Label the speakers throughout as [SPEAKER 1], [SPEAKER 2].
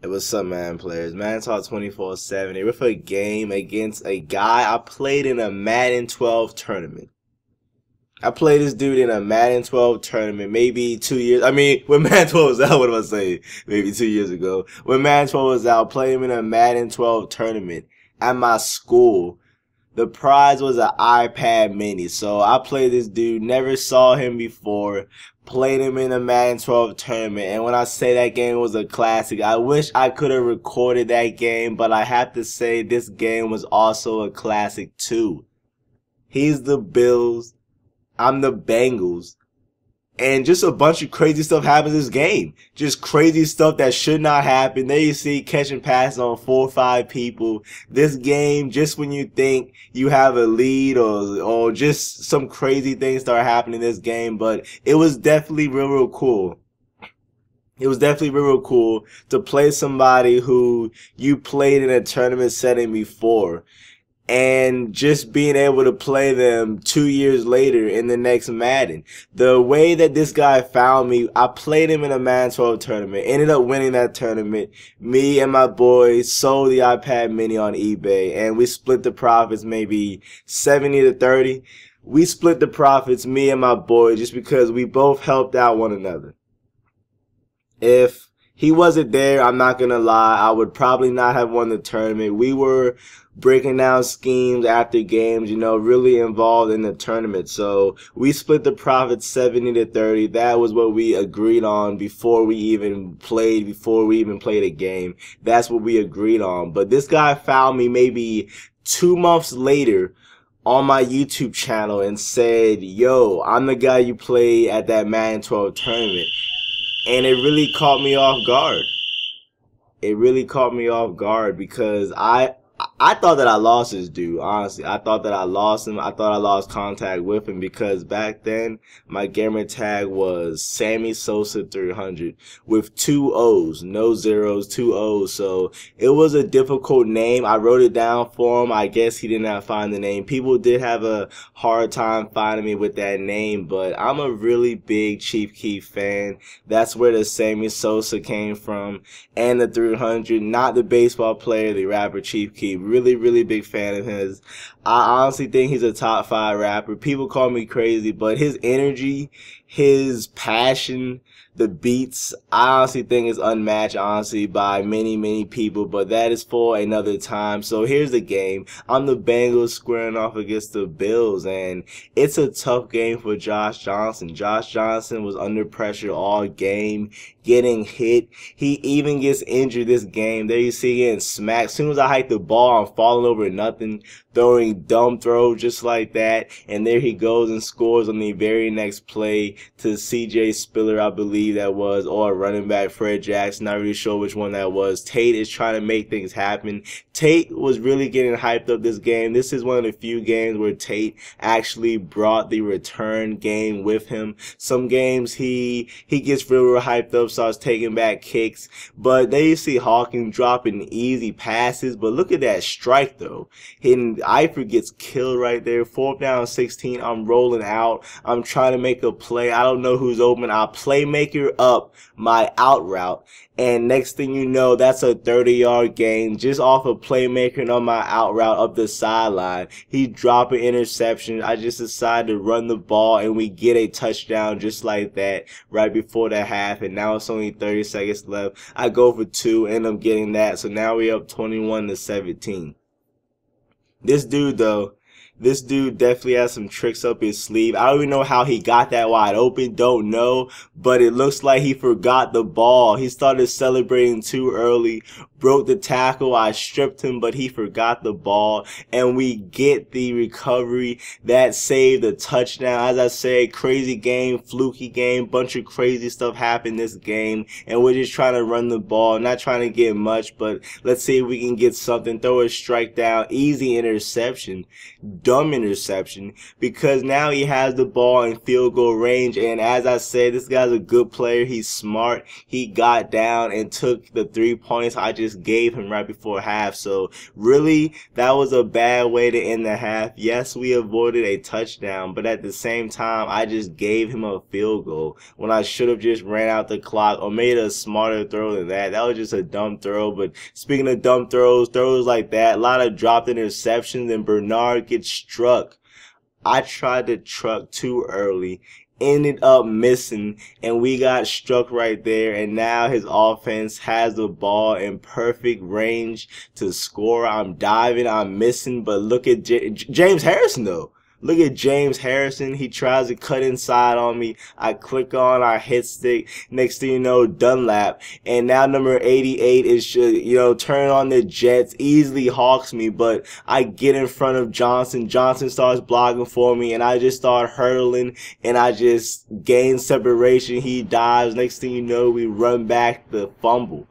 [SPEAKER 1] It was some Madden players. Madden Talk 24/7. They were for a game against a guy I played in a Madden 12 tournament. I played this dude in a Madden 12 tournament maybe 2 years. I mean, when Madden 12 was out, what am I saying? Maybe 2 years ago. When Madden 12 was out, played him in a Madden 12 tournament at my school. The prize was an iPad mini. So I played this dude, never saw him before, played him in a Madden 12 tournament. And when I say that game was a classic, I wish I could have recorded that game, but I have to say this game was also a classic too. He's the Bills, I'm the Bengals. And just a bunch of crazy stuff happens in this game. Just crazy stuff that should not happen. There you see catching passes on 4 or 5 people. This game, just when you think you have a lead or just some crazy things start happening in this game. But it was definitely real cool. It was definitely real cool to play somebody who you played in a tournament setting before. And just being able to play them 2 years later in the next Madden. The way that this guy found me, I played him in a Madden 12 tournament, ended up winning that tournament. Me and my boys sold the iPad mini on eBay, and we split the profits maybe 70 to 30. We split the profits, me and my boy, just because we both helped out one another. If he wasn't there, I'm not gonna lie, I would probably not have won the tournament. We were breaking down schemes after games, you know, really involved in the tournament. So we split the profits 70 to 30. That was what we agreed on before we even played a game. That's what we agreed on. But this guy found me maybe 2 months later on my YouTube channel and said, yo, I'm the guy you played at that Madden 12 tournament. And it really caught me off guard. It really caught me off guard because I thought that I lost this dude, honestly. I thought that I lost him. I thought I lost contact with him because back then my gamer tag was Sammy Sosa 300 with 2 O's, no zeros, 2 O's. So it was a difficult name. I wrote it down for him. I guess he did not find the name. People did have a hard time finding me with that name, but I'm a really big Chief Keef fan. That's where the Sammy Sosa came from, and the 300, not the baseball player, the rapper Chief Keef. Really big fan of his. I honestly think he's a top 5 rapper. People call me crazy, but his energy, his passion, the beats, I honestly think is unmatched, honestly, by many people, but that is for another time. So here's the game. I'm the Bengals squaring off against the Bills, and it's a tough game for Josh Johnson. Josh Johnson was under pressure all game, getting hit. He even gets injured this game. There you see getting smacked. As soon as I hike the ball, I'm falling over nothing, throwing dumb throws just like that, and there he goes and scores on the very next play to CJ Spiller, I believe that was, or running back Fred Jackson, not really sure which one that was. Tate is trying to make things happen. Tate was really getting hyped up this game. This is one of the few games where Tate actually brought the return game with him. Some games he gets real hyped up, starts taking back kicks, but there you see Hawkins dropping easy passes, but look at that strike though. And Eifert gets killed right there. 4th down 16. I'm rolling out. I'm trying to make a play. I don't know who's open. I playmaker up my out route. And next thing you know, that's a 30-yard gain just off of playmaking on my out route up the sideline. He dropped an interception. I just decided to run the ball, and we get a touchdown just like that right before the half. And now it's only 30 seconds left. I go for 2, end up getting that. So now we're up 21 to 17. This dude though, this dude definitely has some tricks up his sleeve. I don't even know how he got that wide open, don't know, but it looks like he forgot the ball. He started celebrating too early, broke the tackle. I stripped him, but he forgot the ball, and we get the recovery that saved the touchdown. As I said, crazy game, fluky game, bunch of crazy stuff happened this game, and we're just trying to run the ball, not trying to get much, but let's see if we can get something. Throw a strike down, easy interception, dumb interception, because now he has the ball in field goal range. And as I said, this guy's a good player. He's smart. He got down and took the 3 points I just just gave him right before half. So really, that was a bad way to end the half. Yes, we avoided a touchdown, but at the same time, I just gave him a field goal when I should have just ran out the clock or made a smarter throw than that. That was just a dumb throw. But speaking of dumb throws like that, a lot of dropped interceptions, and Bernard gets struck. I tried to truck too early, ended up missing, and we got struck right there. And now his offense has the ball in perfect range to score. I'm diving, I'm missing, but look at James Harrison though. Look at James Harrison. He tries to cut inside on me. I click on our hit stick. Next thing you know, Dunlap. And now number 88 is, turn on the Jets. Easily hawks me, but I get in front of Johnson. Johnson starts blocking for me, and I just start hurdling, and I just gain separation. He dives. Next thing you know, we run back the fumble.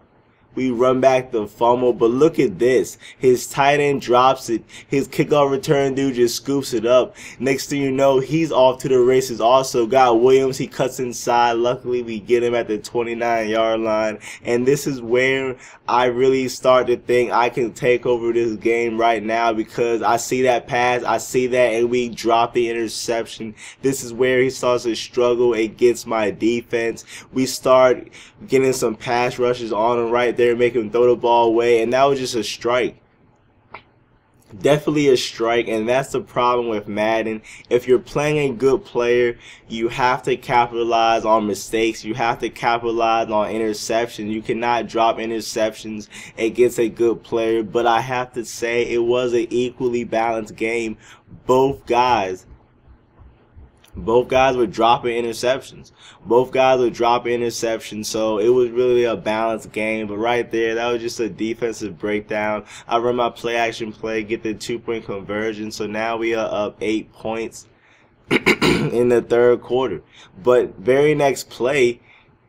[SPEAKER 1] But look at this. His tight end drops it. His kickoff return dude just scoops it up. Next thing you know, he's off to the races also. Got Williams. He cuts inside. Luckily, we get him at the 29-yard line. And this is where I really start to think I can take over this game right now, because I see that pass. I see that, and we drop the interception. This is where he starts to struggle against my defense. We start getting some pass rushes on him right there, make him throw the ball away, and that was just a strike. Definitely a strike, and that's the problem with Madden. If you're playing a good player, you have to capitalize on mistakes. You have to capitalize on interceptions. You cannot drop interceptions against a good player. But I have to say, it was an equally balanced game. Both guys were dropping interceptions. So it was really a balanced game. But right there, that was just a defensive breakdown. I run my play action play, get the 2-point conversion. So now we are up 8 points in the third quarter. But very next play,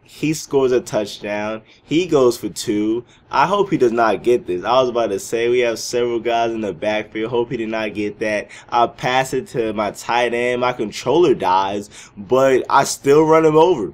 [SPEAKER 1] he scores a touchdown. He goes for 2. I hope he does not get this. I was about to say, we have several guys in the backfield. Hope he did not get that. I pass it to my tight end. My controller dies, but I still run him over.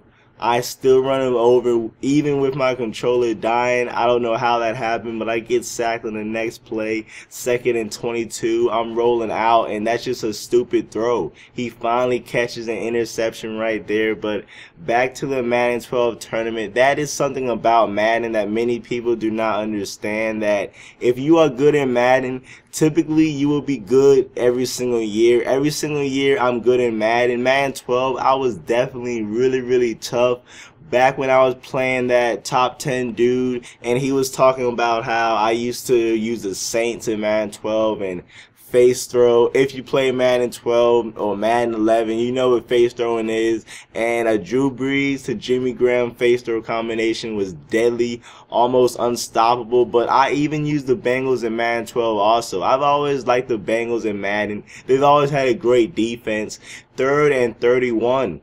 [SPEAKER 1] Even with my controller dying. I don't know how that happened, but I get sacked on the next play. 2nd and 22. I'm rolling out, and that's just a stupid throw. He finally catches an interception right there. But back to the Madden 12 tournament. That is something about Madden that many people do not understand, that if you are good in Madden, typically you will be good every single year. Every single year I'm good in Madden. Madden 12, I was definitely really tough. Back when I was playing that top 10 dude, and he was talking about how I used to use the Saints in Madden 12 and face throw. If you play Madden 12 or Madden 11, you know what face throwing is. And a Drew Brees to Jimmy Graham face throw combination was deadly, almost unstoppable. But I even used the Bengals in Madden 12 also. I've always liked the Bengals in Madden. They've always had a great defense. 3rd and 31.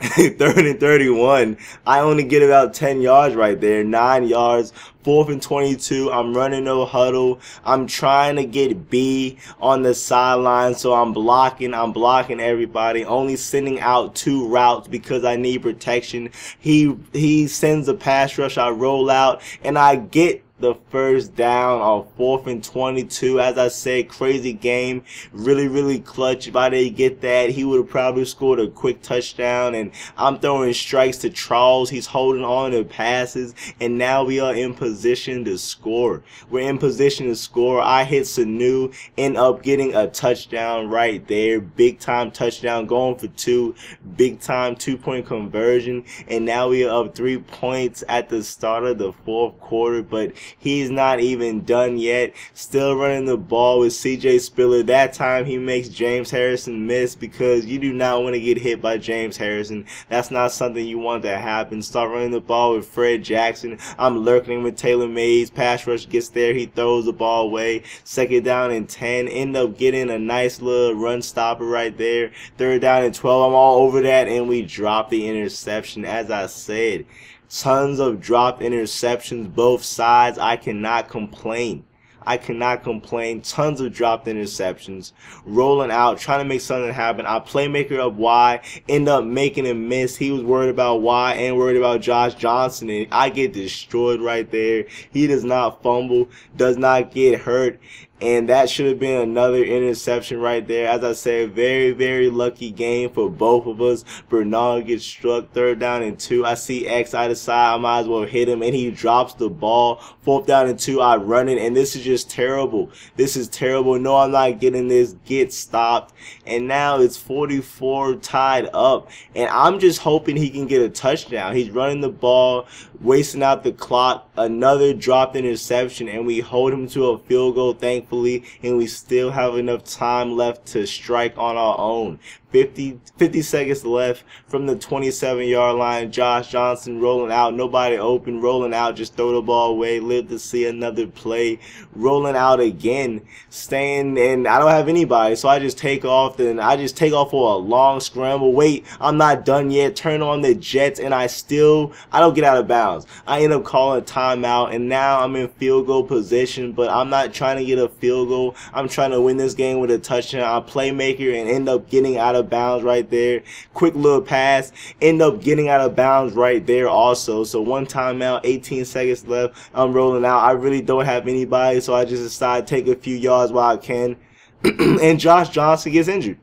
[SPEAKER 1] 3rd and 31. I only get about 10 yards right there. 9 yards. 4th and 22. I'm running no huddle. I'm trying to get B on the sideline, so I'm blocking everybody. Only sending out 2 routes because I need protection. He sends a pass rush. I roll out, and I get the first down on 4th and 22. As I said, crazy game. Really clutch. If I didn't get that, he would have probably scored a quick touchdown. And I'm throwing strikes to Charles. He's holding on to passes. And now we are in position to score. We're in position to score. I hit Sanu, end up getting a touchdown right there. Big time touchdown, going for 2. Big time 2-point conversion. And now we are up 3 points at the start of the 4th quarter. But he's not even done yet. Still running the ball with CJ Spiller. That time he makes James Harrison miss, because you do not want to get hit by James Harrison. That's not something you want to happen. Start running the ball with Fred Jackson. I'm lurking with Taylor Mays. Pass rush gets there. He throws the ball away. 2nd down and 10. End up getting a nice little run stopper right there. 3rd down and 12. I'm all over that, and we drop the interception. As I said, tons of dropped interceptions, both sides. I cannot complain. I cannot complain. Tons of dropped interceptions. Rolling out, trying to make something happen. I playmaker up Y, end up making a miss. He was worried about Y and worried about Josh Johnson, and I get destroyed right there. He does not fumble, does not get hurt. And that should have been another interception right there. As I said, very, very lucky game for both of us. Bernard gets struck, 3rd down and 2. I see X out of side. I might as well hit him, and he drops the ball. 4th down and 2. I run it, and this is just terrible. This is terrible. No, I'm not getting this. Get stopped. And now it's 44 tied up. And I'm just hoping he can get a touchdown. He's running the ball, wasting out the clock. Another dropped interception, and we hold him to a field goal, thankfully, and we still have enough time left to strike on our own. 50 seconds left from the 27-yard line. Josh Johnson rolling out, nobody open, rolling out, just throw the ball away, live to see another play. Rolling out again, staying, and I don't have anybody, so I just take off, and I just take off for a long scramble. Wait, I'm not done yet. Turn on the Jets, and I don't get out of bounds. I end up calling a timeout, and now I'm in field goal position, but I'm not trying to get a field goal. I'm trying to win this game with a touchdown. I playmaker and end up getting out of bounds right there. Quick little pass, end up getting out of bounds right there also. So 1 timeout, 18 seconds left. I'm rolling out. I really don't have anybody, so I just decide to take a few yards while I can. And Josh Johnson gets injured.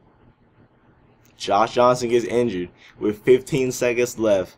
[SPEAKER 1] Josh Johnson gets injured with 15 seconds left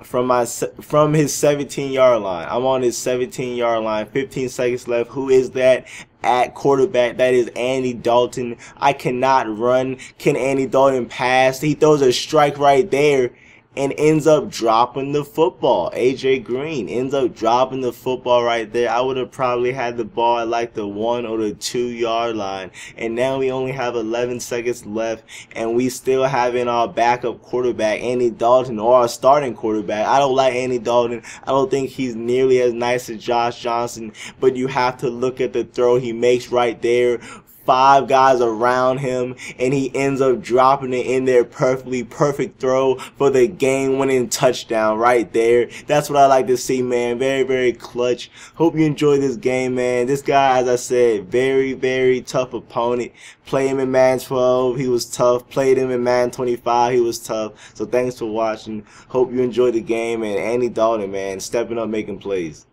[SPEAKER 1] from his 17-yard line. I'm on his 17-yard line, 15 seconds left. Who is that? At quarterback, that is Andy Dalton. I cannot run. Can Andy Dalton pass? He throws a strike right there and ends up dropping the football. AJ Green ends up dropping the football right there. I would have probably had the ball at like the 1 or the 2-yard line. And now we only have 11 seconds left, and we still have in our backup quarterback, Andy Dalton, or our starting quarterback. I don't like Andy Dalton. I don't think he's nearly as nice as Josh Johnson, but you have to look at the throw he makes right there. 5 guys around him, and he ends up dropping it in there perfectly. Perfect throw for the game-winning touchdown right there. That's what I like to see, man. Very, very clutch. Hope you enjoyed this game, man. This guy, as I said, very, very tough opponent. Played him in Madden 12, he was tough. Played him in Madden 25, he was tough. So thanks for watching. Hope you enjoyed the game, and Andy Dalton, man, stepping up, making plays.